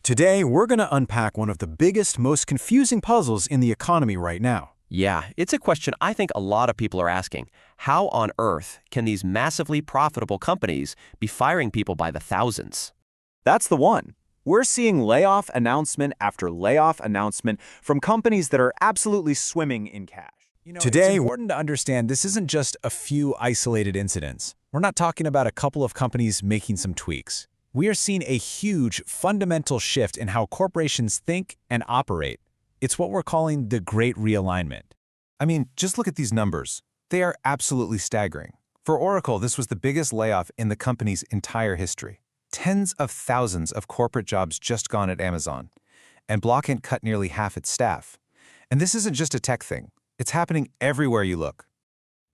Today, we're going to unpack one of the biggest, most confusing puzzles in the economy right now. Yeah, it's a question I think a lot of people are asking. How on earth can these massively profitable companies be firing people by the thousands? That's the one. We're seeing layoff announcement after layoff announcement from companies that are absolutely swimming in cash. Today, it's important to understand this isn't just a few isolated incidents. We're not talking about a couple of companies making some tweaks. We are seeing a huge, fundamental shift in how corporations think and operate. It's what we're calling the Great Realignment. I mean, just look at these numbers. They are absolutely staggering. For Oracle, this was the biggest layoff in the company's entire history. Tens of thousands of corporate jobs just gone at Amazon. And Blockant cut nearly half its staff. And this isn't just a tech thing. It's happening everywhere you look.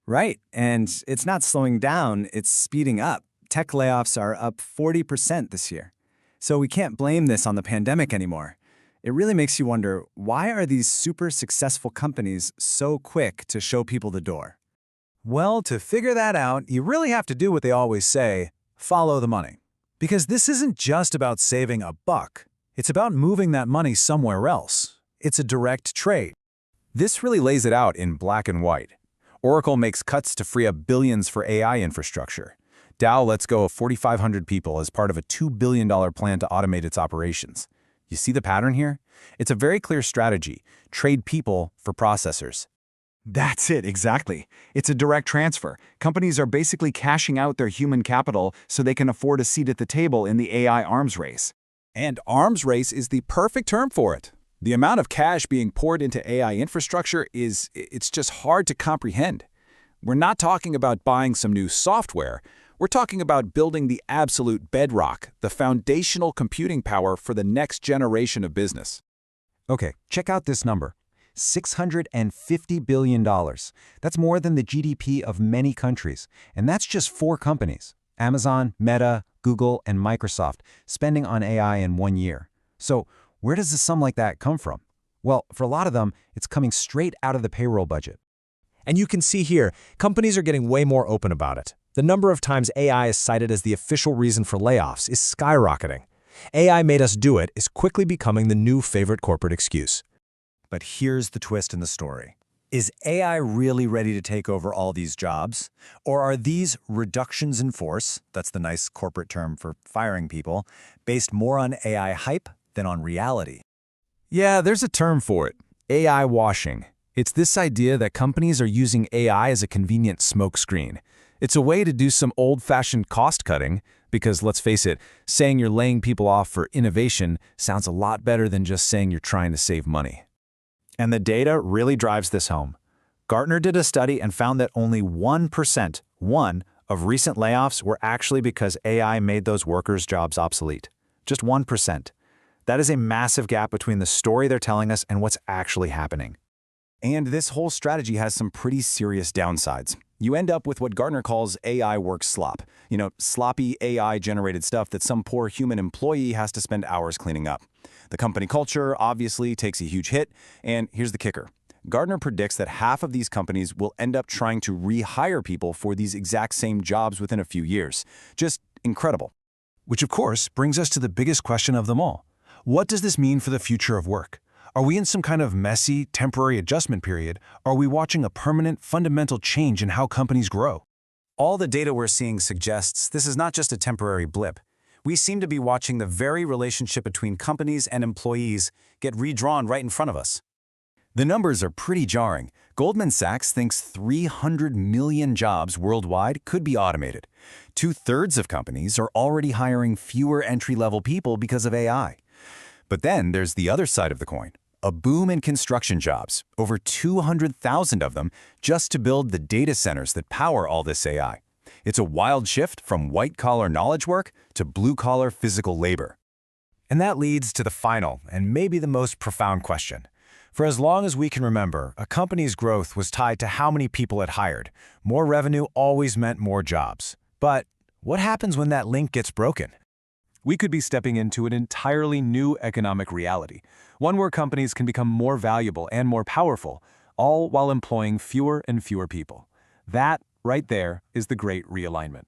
Right, and it's not slowing down, it's speeding up. Tech layoffs are up 40% this year. So we can't blame this on the pandemic anymore. It really makes you wonder, why are these super successful companies so quick to show people the door? Well, to figure that out, you really have to do what they always say, follow the money. Because this isn't just about saving a buck. It's about moving that money somewhere else. It's a direct trade. This really lays it out in black and white. Oracle makes cuts to free up billions for AI infrastructure. Dow lets go of 4,500 people as part of a $2 billion plan to automate its operations. You see the pattern here? It's a very clear strategy. Trade people for processors. That's it, exactly. It's a direct transfer. Companies are basically cashing out their human capital so they can afford a seat at the table in the AI arms race. And arms race is the perfect term for it. The amount of cash being poured into AI infrastructure it's just hard to comprehend. We're not talking about buying some new software. We're talking about building the absolute bedrock, the foundational computing power for the next generation of business. Okay, check out this number. $650 billion. That's more than the GDP of many countries. And that's just 4 companies. Amazon, Meta, Google, and Microsoft spending on AI in 1 year. So where does a sum like that come from? Well, for a lot of them, it's coming straight out of the payroll budget. And you can see here, companies are getting way more open about it. The number of times AI is cited as the official reason for layoffs is skyrocketing. AI made us do it is quickly becoming the new favorite corporate excuse. But here's the twist in the story. Is AI really ready to take over all these jobs? Or are these reductions in force, that's the nice corporate term for firing people, based more on AI hype than on reality? Yeah, there's a term for it. AI washing. It's this idea that companies are using AI as a convenient smokescreen. It's a way to do some old-fashioned cost-cutting, because let's face it, saying you're laying people off for innovation sounds a lot better than just saying you're trying to save money. And the data really drives this home. Gartner did a study and found that only 1%, of recent layoffs were actually because AI made those workers' jobs obsolete. Just 1%. That is a massive gap between the story they're telling us and what's actually happening. And this whole strategy has some pretty serious downsides. You end up with what Gartner calls AI work slop. Sloppy AI-generated stuff that some poor human employee has to spend hours cleaning up. The company culture obviously takes a huge hit, and here's the kicker. Gartner predicts that half of these companies will end up trying to rehire people for these exact same jobs within a few years. Just incredible. Which, of course, brings us to the biggest question of them all. What does this mean for the future of work? Are we in some kind of messy, temporary adjustment period? Or are we watching a permanent, fundamental change in how companies grow? All the data we're seeing suggests this is not just a temporary blip. We seem to be watching the very relationship between companies and employees get redrawn right in front of us. The numbers are pretty jarring. Goldman Sachs thinks 300 million jobs worldwide could be automated. 2/3 of companies are already hiring fewer entry-level people because of AI. But then there's the other side of the coin. A boom in construction jobs, over 200,000 of them, just to build the data centers that power all this AI. It's a wild shift from white-collar knowledge work to blue-collar physical labor. And that leads to the final and maybe the most profound question. For as long as we can remember, a company's growth was tied to how many people it hired. More revenue always meant more jobs. But what happens when that link gets broken? We could be stepping into an entirely new economic reality, one where companies can become more valuable and more powerful, all while employing fewer and fewer people. That, right there, is the Great Realignment.